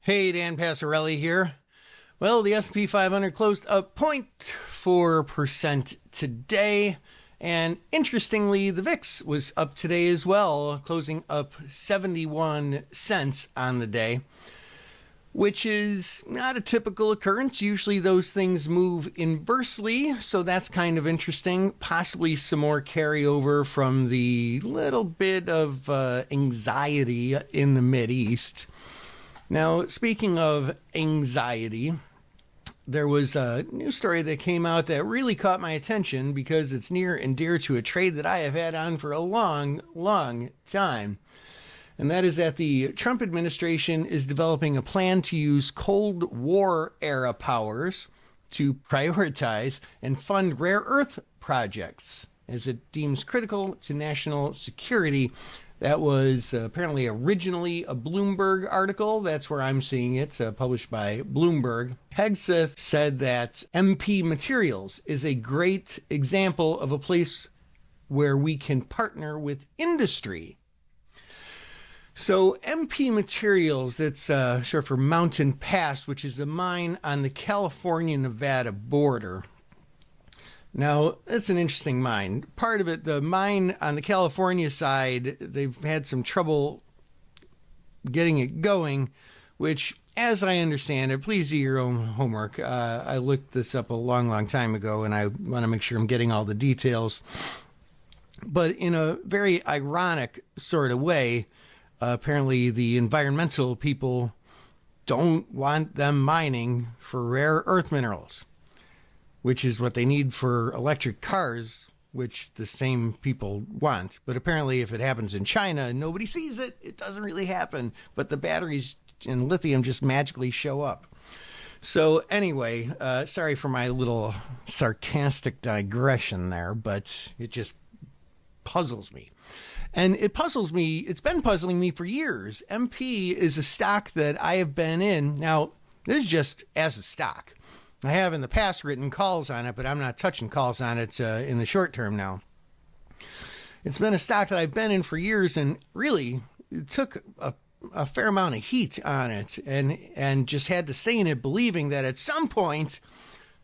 Hey, Dan Passarelli here. Well, the S&P 500 closed up 0.4% today. And interestingly, the VIX was up today as well, closing up 71 cents on the day, which is not a typical occurrence. Usually those things move inversely, so that's kind of interesting. Possibly some more carryover from the little bit of anxiety in the Mideast. Now, speaking of anxiety, there was a news story that came out that really caught my attention because it's near and dear to a trade that I have had on for a long, long time. And that is that the Trump administration is developing a plan to use Cold War era powers to prioritize and fund rare earth projects as it deems critical to national security. That was apparently originally a Bloomberg article. That's where I'm seeing it, published by Bloomberg. Hegseth said that MP Materials is a great example of a place where we can partner with industry. So MP Materials, that's short for Mountain Pass, which is a mine on the California-Nevada border. Now, that's an interesting mine. Part of it, the mine on the California side, they've had some trouble getting it going, which, as I understand it, please do your own homework. I looked this up a long, long time ago, and I want to make sure I'm getting all the details. But in a very ironic sort of way, apparently the environmental people don't want them mining for rare earth minerals, which is what they need for electric cars, which the same people want. But apparently if it happens in China and nobody sees it, it doesn't really happen. But the batteries and lithium just magically show up. So anyway, sorry for my little sarcastic digression there, but it just puzzles me. And it puzzles me. It's been puzzling me for years. MP is a stock that I have been in. Now, this is just as a stock. I have in the past written calls on it, but I'm not touching calls on it in the short term now. It's been a stock that I've been in for years, and really it took a fair amount of heat on it and just had to stay in it, believing that at some point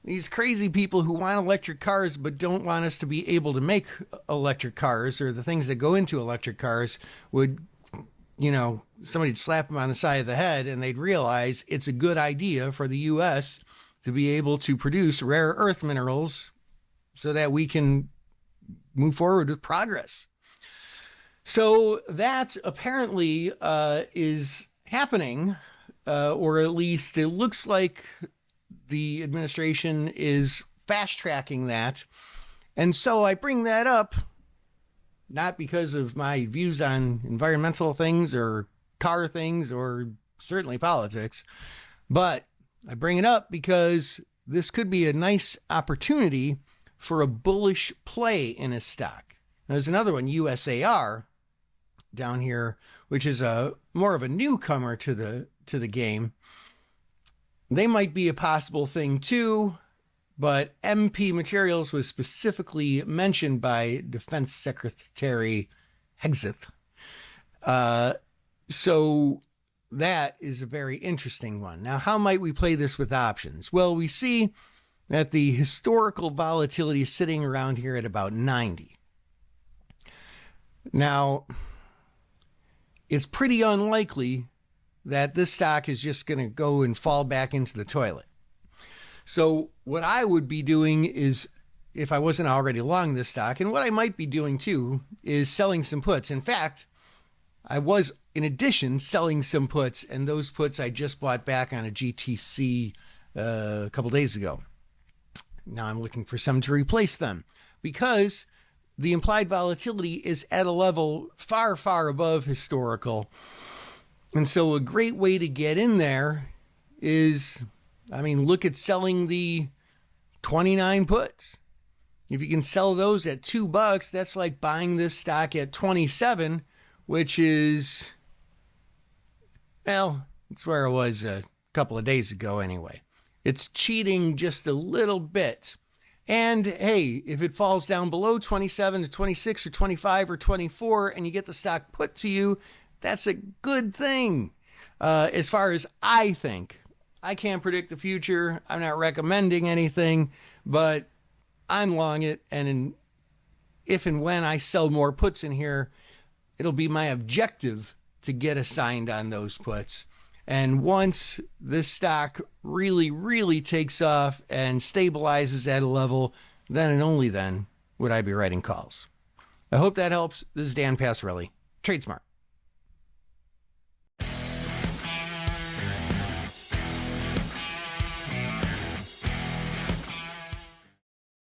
these crazy people who want electric cars but don't want us to be able to make electric cars or the things that go into electric cars would, somebody'd slap them on the side of the head and they'd realize it's a good idea for the U.S. to be able to produce rare earth minerals so that we can move forward with progress. So that apparently is happening, or at least it looks like the administration is fast tracking that. And so I bring that up, not because of my views on environmental things or car things or certainly politics, but I bring it up because this could be a nice opportunity for a bullish play in a stock. Now, there's another one, USAR, down here, which is more of a newcomer to the game. They might be a possible thing too, but MP Materials was specifically mentioned by Defense Secretary Hegseth. So that is a very interesting one. Now, how might we play this with options? Well, we see that the historical volatility is sitting around here at about 90. Now, it's pretty unlikely that this stock is just going to go and fall back into the toilet. So what I would be doing is, if I wasn't already long this stock, and what I might be doing too, is selling some puts. In fact, I was, in addition, selling some puts, and those puts I just bought back on a GTC a couple days ago. Now I'm looking for some to replace them because the implied volatility is at a level far, far above historical. And so a great way to get in there is, look at selling the 29 puts. If you can sell those at $2, that's like buying this stock at 27, which is, it's where it was a couple of days ago anyway. It's cheating just a little bit. And hey, if it falls down below 27 to 26 or 25 or 24 and you get the stock put to you, that's a good thing. As far as I think, I can't predict the future. I'm not recommending anything, but I'm long it. And if and when I sell more puts in here, it'll be my objective to get assigned on those puts. And once this stock really, really takes off and stabilizes at a level, then and only then would I be writing calls. I hope that helps. This is Dan Passarelli. Trade smart.